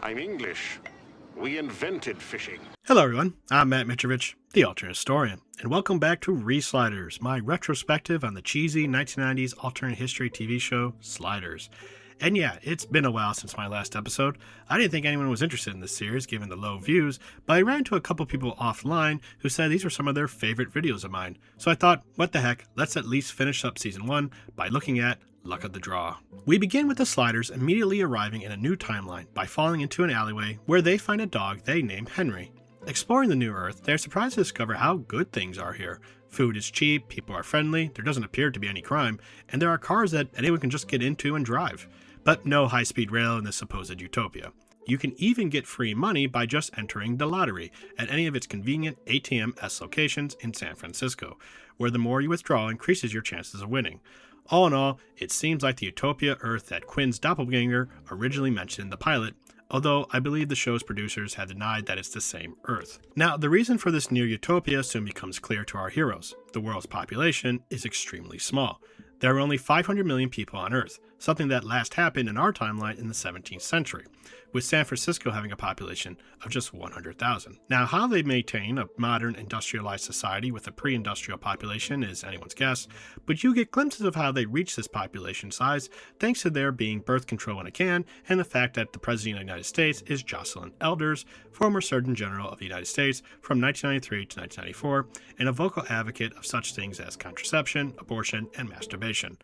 I'm English. We invented fishing. Hello everyone, I'm Matt Mitrovich, the alternate historian, and welcome back to ReSliders, my retrospective on the cheesy 1990s alternate history TV show, Sliders. And yeah, it's been a while since my last episode. I didn't think anyone was interested in this series given the low views, but I ran into a couple people offline who said these were some of their favorite videos of mine. So I thought, what the heck, let's at least finish up season 1 by looking at luck of the draw. We begin with the Sliders immediately arriving in a new timeline by falling into an alleyway where they find a dog they name Henry. Exploring the new Earth, they're surprised to discover how good things are here. Food is cheap, people are friendly, there doesn't appear to be any crime, and there are cars that anyone can just get into and drive. But no high-speed rail in this supposed utopia. You can even get free money by just entering the lottery at any of its convenient ATM-S locations in San Francisco, where the more you withdraw increases your chances of winning. All in all, it seems like the utopia Earth that Quinn's doppelganger originally mentioned in the pilot, although I believe the show's producers have denied that it's the same Earth. Now, the reason for this near utopia soon becomes clear to our heroes. The world's population is extremely small. There are only 500 million people on Earth, something that last happened in our timeline in the 17th century, with San Francisco having a population of just 100,000. Now, how they maintain a modern industrialized society with a pre-industrial population is anyone's guess, but you get glimpses of how they reach this population size thanks to there being birth control in a can and the fact that the President of the United States is Jocelyn Elders, former Surgeon General of the United States from 1993 to 1994, and a vocal advocate of such things as contraception, abortion, and masturbation.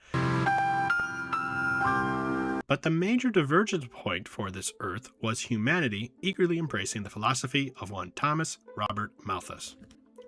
But the major divergence point for this Earth was humanity eagerly embracing the philosophy of one Thomas Robert Malthus.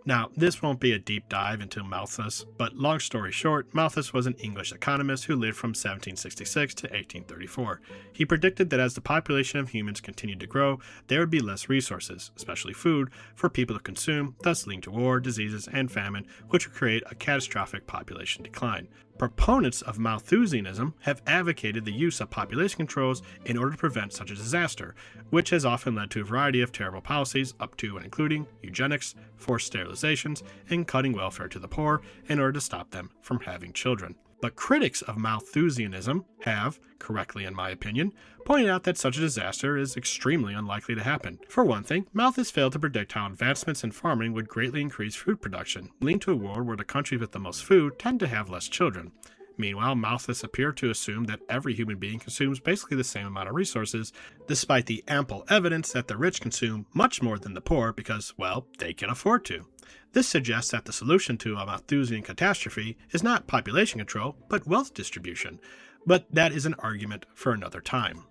Now, this won't be a deep dive into Malthus, but long story short, Malthus was an English economist who lived from 1766 to 1834. He predicted that as the population of humans continued to grow, there would be less resources, especially food, for people to consume, thus leading to war, diseases, and famine, which would create a catastrophic population decline. Proponents of Malthusianism have advocated the use of population controls in order to prevent such a disaster, which has often led to a variety of terrible policies up to and including eugenics, forced sterilizations, and cutting welfare to the poor in order to stop them from having children. But critics of Malthusianism have, correctly in my opinion, pointed out that such a disaster is extremely unlikely to happen. For one thing, Malthus failed to predict how advancements in farming would greatly increase food production, leading to a world where the countries with the most food tend to have less children. Meanwhile, Malthus appeared to assume that every human being consumes basically the same amount of resources, despite the ample evidence that the rich consume much more than the poor because, well, they can afford to. This suggests that the solution to a Malthusian catastrophe is not population control, but wealth distribution. But that is an argument for another time.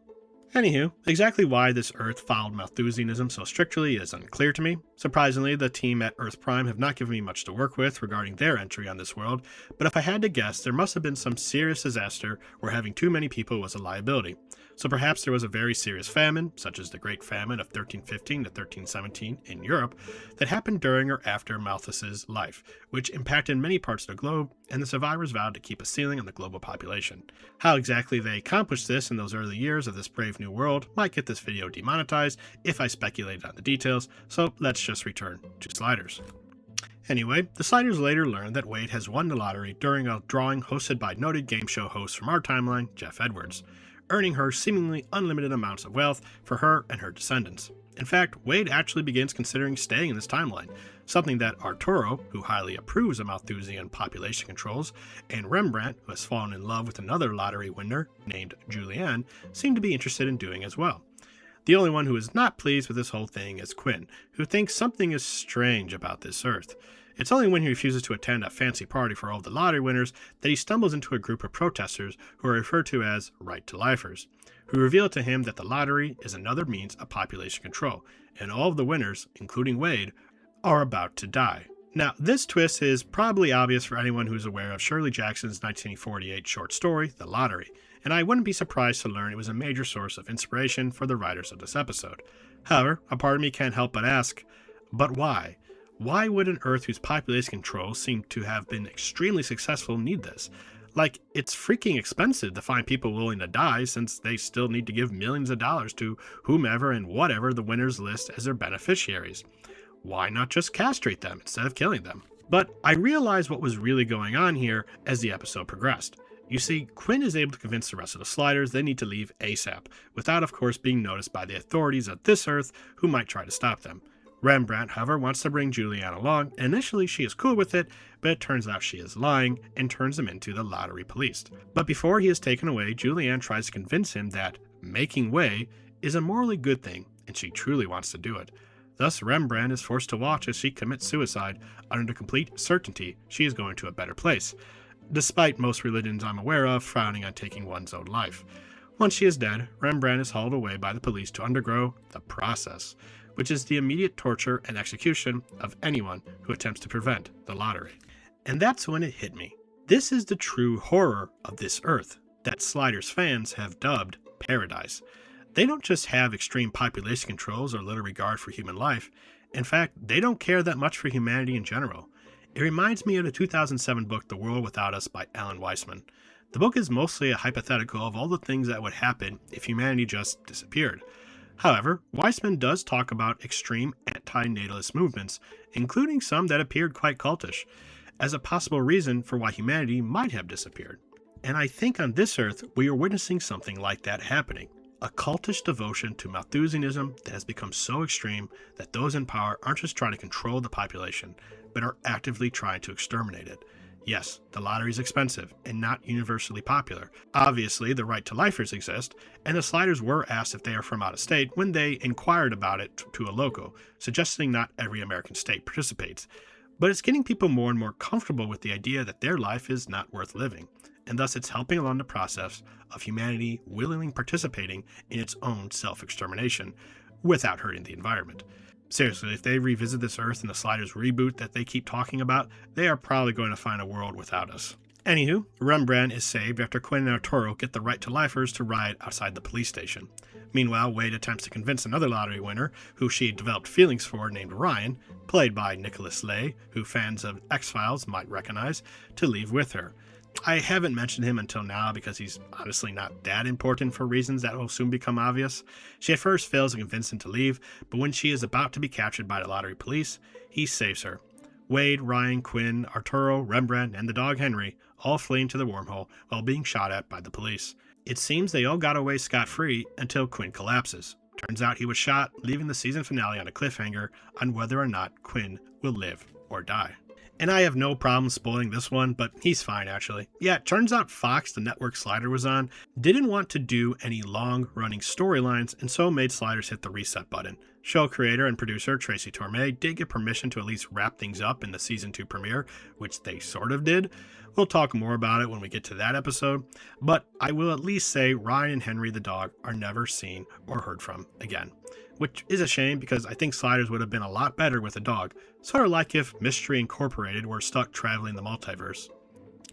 Anywho, exactly why this Earth followed Malthusianism so strictly is unclear to me. Surprisingly, the team at Earth Prime have not given me much to work with regarding their entry on this world, but if I had to guess, there must have been some serious disaster where having too many people was a liability. So perhaps there was a very serious famine, such as the Great Famine of 1315 to 1317 in Europe, that happened during or after Malthus's life, which impacted many parts of the globe, and the survivors vowed to keep a ceiling on the global population. How exactly they accomplished this in those early years of this brave new world might get this video demonetized if I speculated on the details, so let's just return to Sliders. Anyway, the Sliders later learned that Wade has won the lottery during a drawing hosted by noted game show host from our timeline, Jeff Edwards, earning her seemingly unlimited amounts of wealth for her and her descendants. In fact, Wade actually begins considering staying in this timeline, something that Arturo, who highly approves of Malthusian population controls, and Rembrandt, who has fallen in love with another lottery winner named Julianne, seem to be interested in doing as well. The only one who is not pleased with this whole thing is Quinn, who thinks something is strange about this Earth. It's only when he refuses to attend a fancy party for all the lottery winners that he stumbles into a group of protesters who are referred to as right-to-lifers, who reveal to him that the lottery is another means of population control, and all of the winners, including Wade, are about to die. Now, this twist is probably obvious for anyone who's aware of Shirley Jackson's 1948 short story, The Lottery, and I wouldn't be surprised to learn it was a major source of inspiration for the writers of this episode. However, a part of me can't help but ask, but why? Why would an Earth whose population control seemed to have been extremely successful need this? Like, it's freaking expensive to find people willing to die since they still need to give millions of dollars to whomever and whatever the winners list as their beneficiaries. Why not just castrate them instead of killing them? But I realized what was really going on here as the episode progressed. You see, Quinn is able to convince the rest of the Sliders they need to leave ASAP, without of course being noticed by the authorities of this Earth who might try to stop them. Rembrandt, however, wants to bring Julianne along, and initially she is cool with it, but it turns out she is lying and turns him into the lottery police. But before he is taken away, Julianne tries to convince him that making way is a morally good thing, and she truly wants to do it. Thus, Rembrandt is forced to watch as she commits suicide under the complete certainty she is going to a better place, despite most religions I'm aware of frowning on taking one's own life. Once she is dead, Rembrandt is hauled away by the police to undergo the process, which is the immediate torture and execution of anyone who attempts to prevent the lottery. And that's when it hit me. This is the true horror of this Earth that Sliders fans have dubbed paradise. They don't just have extreme population controls or little regard for human life. In fact, they don't care that much for humanity in general. It reminds me of the 2007 book The World Without Us by Alan Weisman. The book is mostly a hypothetical of all the things that would happen if humanity just disappeared. However, Weisman does talk about extreme anti-natalist movements, including some that appeared quite cultish, as a possible reason for why humanity might have disappeared. And I think on this Earth, we are witnessing something like that happening. A cultish devotion to Malthusianism that has become so extreme that those in power aren't just trying to control the population, but are actively trying to exterminate it. Yes, the lottery is expensive and not universally popular. Obviously, the right to lifers exist, and the Sliders were asked if they are from out of state when they inquired about it to a local, suggesting not every American state participates. But it's getting people more and more comfortable with the idea that their life is not worth living, and thus it's helping along the process of humanity willingly participating in its own self-extermination without hurting the environment. Seriously, if they revisit this Earth in the Sliders reboot that they keep talking about, they are probably going to find a world without us. Anywho, Rembrandt is saved after Quinn and Arturo get the right to lifers to riot outside the police station. Meanwhile, Wade attempts to convince another lottery winner, who she developed feelings for, named Ryan, played by Nicholas Lay, who fans of X-Files might recognize, to leave with her. I haven't mentioned him until now because he's honestly not that important for reasons that will soon become obvious. She at first fails to convince him to leave, but when she is about to be captured by the lottery police, he saves her. Wade, Ryan, Quinn, Arturo, Rembrandt, and the dog Henry all flee into the wormhole while being shot at by the police. It seems they all got away scot-free until Quinn collapses. Turns out he was shot, leaving the season finale on a cliffhanger on whether or not Quinn will live or die. And I have no problem spoiling this one, but he's fine actually. Yeah, it turns out Fox, the network Slider was on, didn't want to do any long-running storylines and so made Sliders hit the reset button. Show creator and producer Tracy Torme did get permission to at least wrap things up in the season 2 premiere, which they sort of did. We'll talk more about it when we get to that episode, but I will at least say Ryan and Henry the dog are never seen or heard from again. Which is a shame because I think Sliders would have been a lot better with a dog, sort of like if Mystery Incorporated were stuck traveling the multiverse.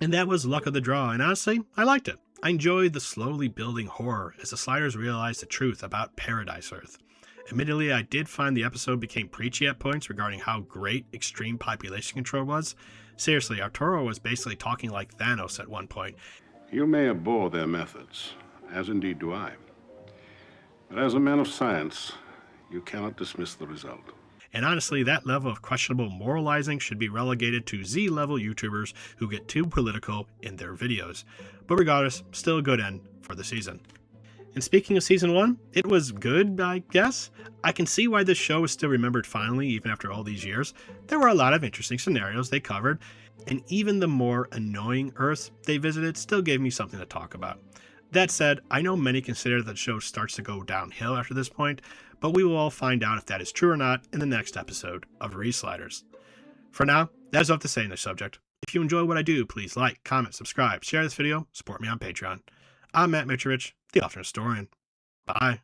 And that was luck of the draw, and honestly, I liked it. I enjoyed the slowly building horror as the Sliders realized the truth about Paradise Earth. Admittedly, I did find the episode became preachy at points regarding how great extreme population control was. Seriously, Arturo was basically talking like Thanos at one point. You may abhor their methods, as indeed do I. But as a man of science, you cannot dismiss the result. And honestly, that level of questionable moralizing should be relegated to Z-level YouTubers who get too political in their videos. But regardless, still a good end for the season. And speaking of season 1, it was good, I guess. I can see why this show is still remembered fondly even after all these years. There were a lot of interesting scenarios they covered, and even the more annoying Earths they visited still gave me something to talk about. That said, I know many consider that the show starts to go downhill after this point, but we will all find out if that is true or not in the next episode of ReSliders. For now, that's all I have to say on this subject. If you enjoy what I do, please like, comment, subscribe, share this video, support me on Patreon. I'm Matt Mitrovich, the Alternate Historian. Bye.